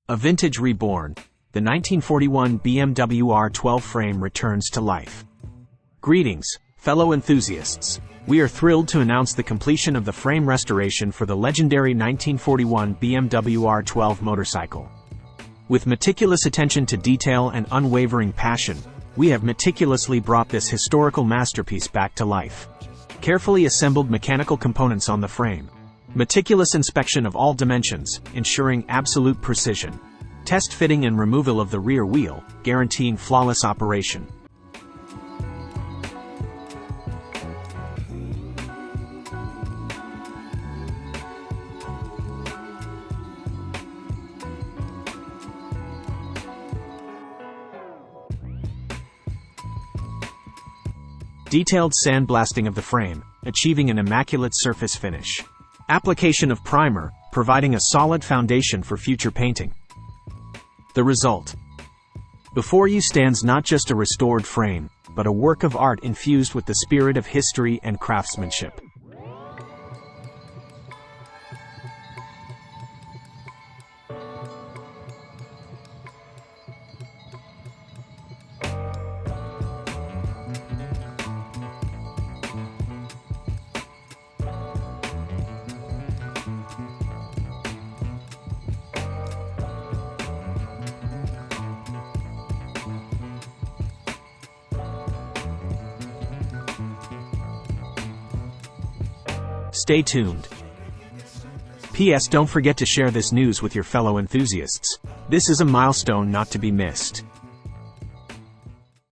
A vintage reborn, the 1941 BMW R12 frame returns to life. Greetings, fellow enthusiasts. We are thrilled to announce the completion of the frame restoration for the legendary 1941 BMW R12 motorcycle. With meticulous attention to detail and unwavering passion, we have meticulously brought this historical masterpiece back to life. Carefully assembled mechanical components on the frame. Meticulous inspection of all dimensions, ensuring absolute precision. Test fitting and removal of the rear wheel, guaranteeing flawless operation. Detailed sandblasting of the frame, achieving an immaculate surface finish. Application of primer, providing a solid foundation for future painting. The result. Before you stands not just a restored frame, but a work of art infused with the spirit of history and craftsmanship. Stay tuned. P.S. Don't forget to share this news with your fellow enthusiasts. This is a milestone not to be missed.